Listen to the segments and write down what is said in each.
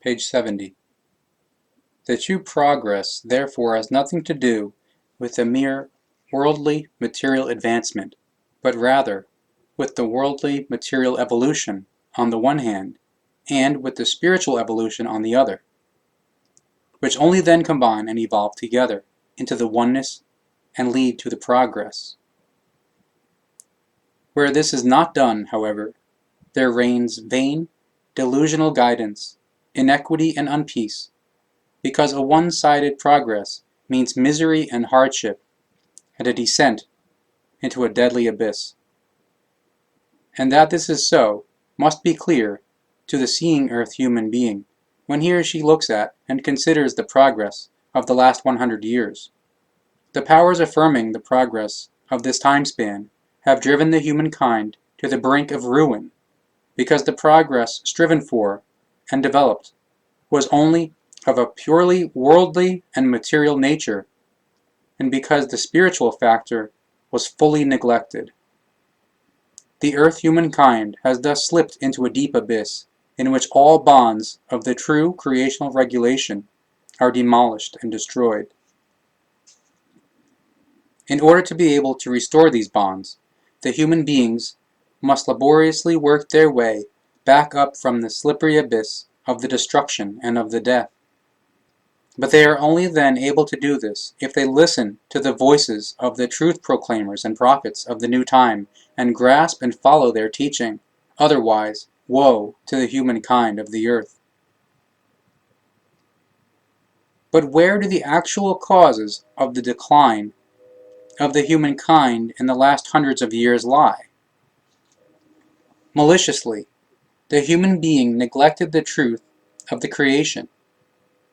Page 70. The true progress, therefore, has nothing to do with the mere worldly material advancement, but rather with the worldly material evolution on the one hand, and with the spiritual evolution on the other, which only then combine and evolve together into the oneness and lead to the progress. Where this is not done, however, there reigns vain, delusional guidance, inequity and unpeace, because a one-sided progress means misery and hardship and a descent into a deadly abyss. And that this is so must be clear to the seeing earth human being when he or she looks at and considers the progress of the last 100 years. The powers affirming the progress of this time span have driven the humankind to the brink of ruin, because the progress striven for and developed was only of a purely worldly and material nature, and because the spiritual factor was fully neglected. The earth humankind has thus slipped into a deep abyss in which all bonds of the true creational regulation are demolished and destroyed. In order to be able to restore these bonds, the human beings must laboriously work their way back up from the slippery abyss of the destruction and of the death. But they are only then able to do this if they listen to the voices of the truth proclaimers and prophets of the new time and grasp and follow their teaching. Otherwise, woe to the humankind of the earth. But where do the actual causes of the decline of the humankind in the last hundreds of years lie? Maliciously, the human being neglected the truth of the creation,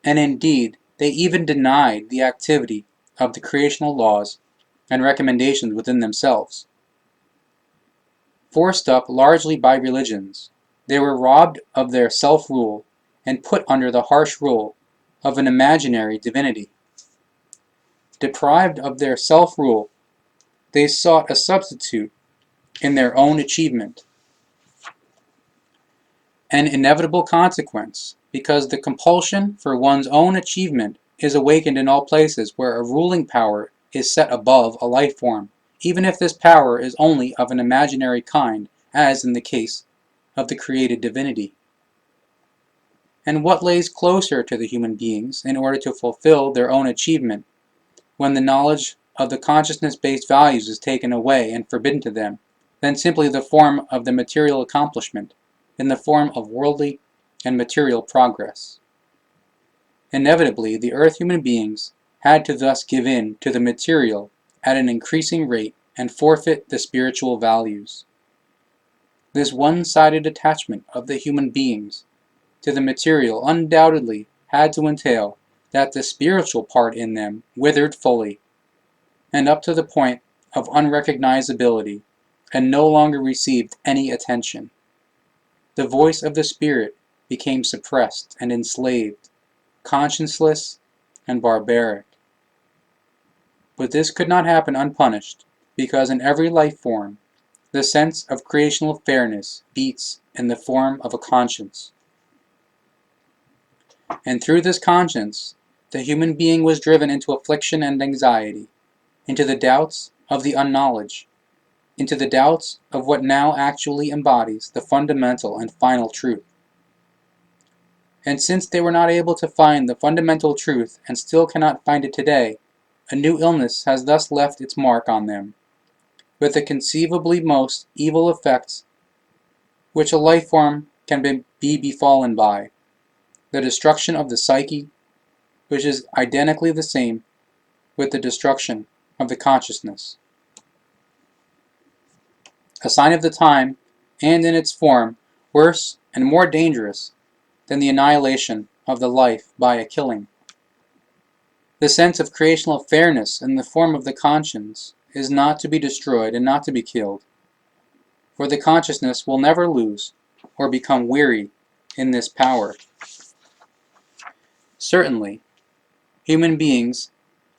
and indeed they even denied the activity of the creational laws and recommendations within themselves. Forced up largely by religions, they were robbed of their self-rule and put under the harsh rule of an imaginary divinity. Deprived of their self-rule, they sought a substitute in their own achievement. An inevitable consequence, because the compulsion for one's own achievement is awakened in all places where a ruling power is set above a life form, even if this power is only of an imaginary kind, as in the case of the created divinity. And what lays closer to the human beings in order to fulfill their own achievement, when the knowledge of the consciousness-based values is taken away and forbidden to them, than simply the form of the material accomplishment, in the form of worldly and material progress? Inevitably, the earth human beings had to thus give in to the material at an increasing rate and forfeit the spiritual values. This one-sided attachment of the human beings to the material undoubtedly had to entail that the spiritual part in them withered fully, and up to the point of unrecognizability, and no longer received any attention. The voice of the spirit became suppressed and enslaved, conscienceless and barbaric. But this could not happen unpunished, because in every life form, the sense of creational fairness beats in the form of a conscience. And through this conscience, the human being was driven into affliction and anxiety, into the doubts of the unknowledge, into the doubts of what now actually embodies the fundamental and final truth. And since they were not able to find the fundamental truth and still cannot find it today, a new illness has thus left its mark on them, with the conceivably most evil effects which a life form can be befallen by: the destruction of the psyche, which is identically the same with the destruction of the consciousness. A sign of the time, and in its form, worse and more dangerous than the annihilation of the life by a killing. The sense of creational fairness in the form of the conscience is not to be destroyed and not to be killed, for the consciousness will never lose or become weary in this power. Certainly, human beings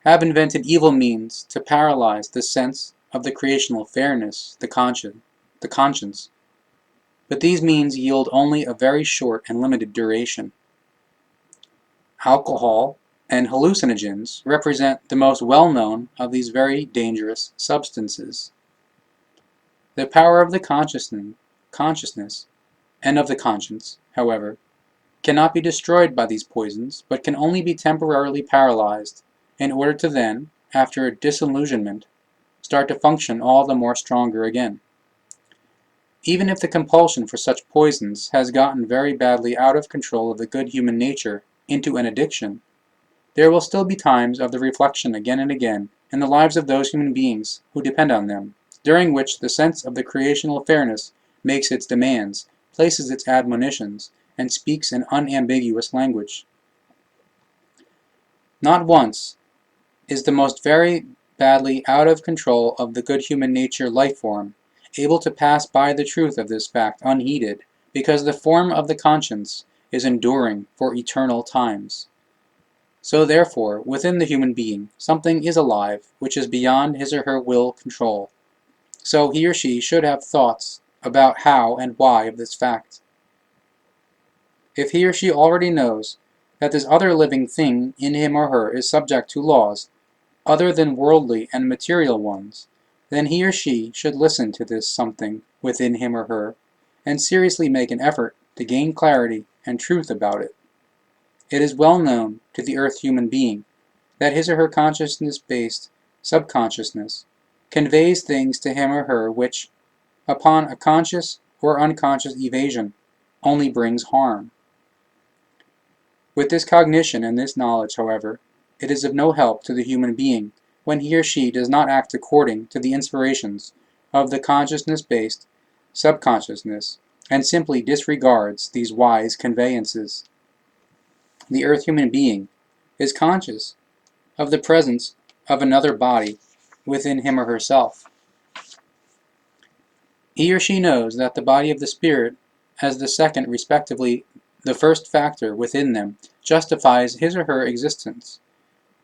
have invented evil means to paralyze the sense of the creational fairness, the conscience, but these means yield only a very short and limited duration. Alcohol and hallucinogens represent the most well-known of these very dangerous substances. The power of the consciousness and of the conscience, however, cannot be destroyed by these poisons, but can only be temporarily paralyzed, in order to then, after disillusionment, start to function all the more stronger again. Even if the compulsion for such poisons has gotten very badly out of control of the good human nature into an addiction, there will still be times of the reflection again and again in the lives of those human beings who depend on them, during which the sense of the creational fairness makes its demands, places its admonitions, and speaks an unambiguous language. Not once is the most very badly out of control of the good human nature life form able to pass by the truth of this fact unheeded, because the form of the conscience is enduring for eternal times. So therefore, within the human being, something is alive which is beyond his or her will control. So he or she should have thoughts about how and why of this fact. If he or she already knows that this other living thing in him or her is subject to laws other than worldly and material ones, then he or she should listen to this something within him or her, and seriously make an effort to gain clarity and truth about it. It is well known to the earth human being that his or her consciousness-based subconsciousness conveys things to him or her which, upon a conscious or unconscious evasion, only brings harm. With this cognition and this knowledge, however, it is of no help to the human being when he or she does not act according to the inspirations of the consciousness-based subconsciousness and simply disregards these wise conveyances. The earth human being is conscious of the presence of another body within him or herself. He or she knows that the body of the spirit, as the second, respectively the first factor within them, justifies his or her existence,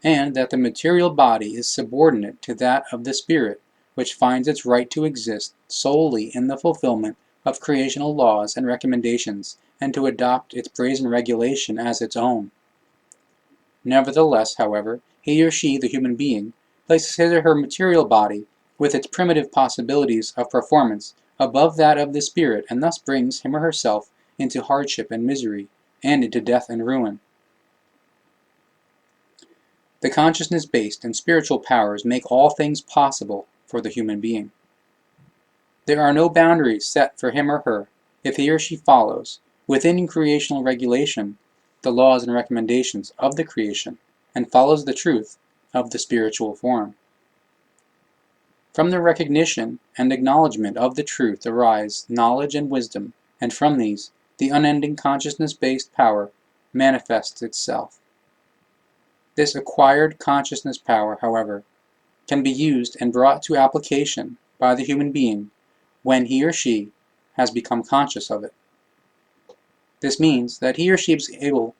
and that the material body is subordinate to that of the spirit, which finds its right to exist solely in the fulfillment of creational laws and recommendations, and to adopt its brazen regulation as its own. Nevertheless, however, he or she, the human being, places his or her material body, with its primitive possibilities of performance, above that of the spirit, and thus brings him or herself into hardship and misery, and into death and ruin. The consciousness-based and spiritual powers make all things possible for the human being. There are no boundaries set for him or her if he or she follows, within creational regulation, the laws and recommendations of the creation, and follows the truth of the spiritual form. From the recognition and acknowledgement of the truth arise knowledge and wisdom, and from these, the unending consciousness-based power manifests itself. This acquired consciousness power, however, can be used and brought to application by the human being when he or she has become conscious of it. This means that he or she is able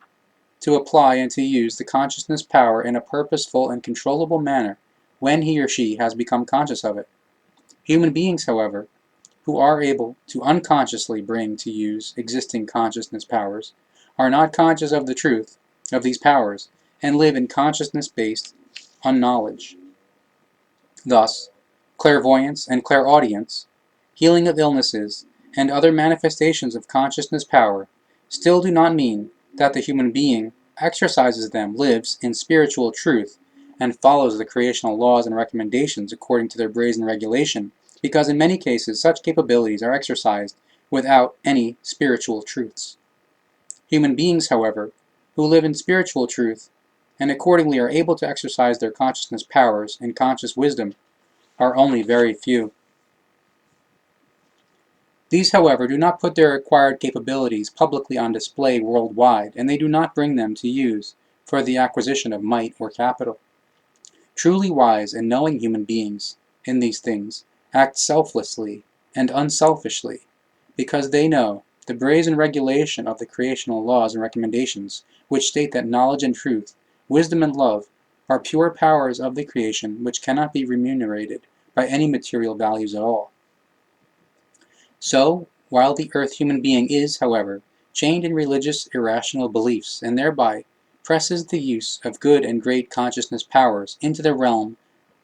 to apply and to use the consciousness power in a purposeful and controllable manner when he or she has become conscious of it. Human beings, however, who are able to unconsciously bring to use existing consciousness powers, are not conscious of the truth of these powers and live in consciousness-based unknowledge. Thus, clairvoyance and clairaudience, healing of illnesses, and other manifestations of consciousness power still do not mean that the human being exercises them, lives in spiritual truth, and follows the creational laws and recommendations according to their brazen regulation, because in many cases such capabilities are exercised without any spiritual truths. Human beings, however, who live in spiritual truth, and accordingly are able to exercise their consciousness powers and conscious wisdom, are only very few. These, however, do not put their acquired capabilities publicly on display worldwide, and they do not bring them to use for the acquisition of might or capital. Truly wise and knowing human beings, in these things, act selflessly and unselfishly, because they know the brazen regulation of the creational laws and recommendations, which state that knowledge and truth, wisdom and love, are pure powers of the creation which cannot be remunerated by any material values at all. So, while the earth human being is, however, chained in religious irrational beliefs, and thereby presses the use of good and great consciousness powers into the realm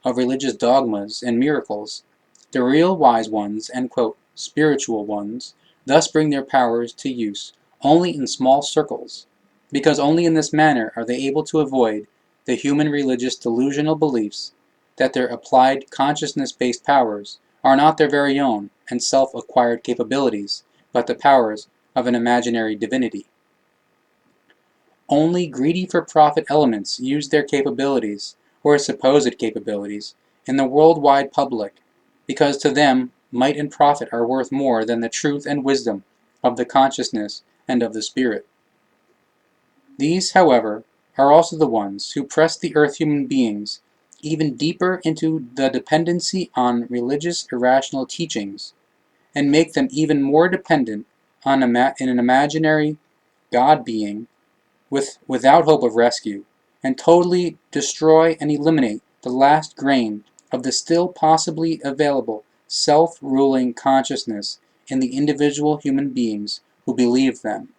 of religious dogmas and miracles, the real wise ones and quote, spiritual ones thus bring their powers to use only in small circles, because only in this manner are they able to avoid the human religious delusional beliefs that their applied consciousness-based powers are not their very own and self-acquired capabilities, but the powers of an imaginary divinity. Only greedy for profit elements use their capabilities, or supposed capabilities, in the worldwide public, because to them might and profit are worth more than the truth and wisdom of the consciousness and of the spirit. These, however, are also the ones who press the earth human beings even deeper into the dependency on religious irrational teachings, and make them even more dependent on in an imaginary God being without hope of rescue, and totally destroy and eliminate the last grain of the still possibly available self-ruling consciousness in the individual human beings who believe them.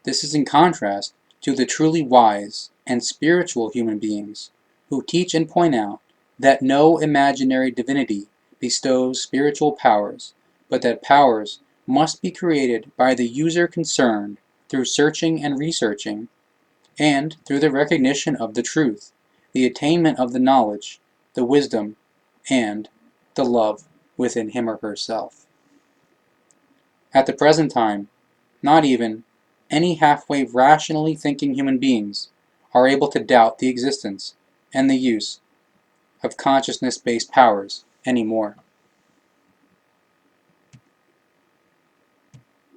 This is in contrast to the truly wise and spiritual human beings who teach and point out that no imaginary divinity bestows spiritual powers, but that powers must be created by the user concerned through searching and researching, and through the recognition of the truth, the attainment of the knowledge, the wisdom, and the love within him or herself. At the present time, not even any halfway rationally thinking human beings are able to doubt the existence and the use of consciousness-based powers anymore.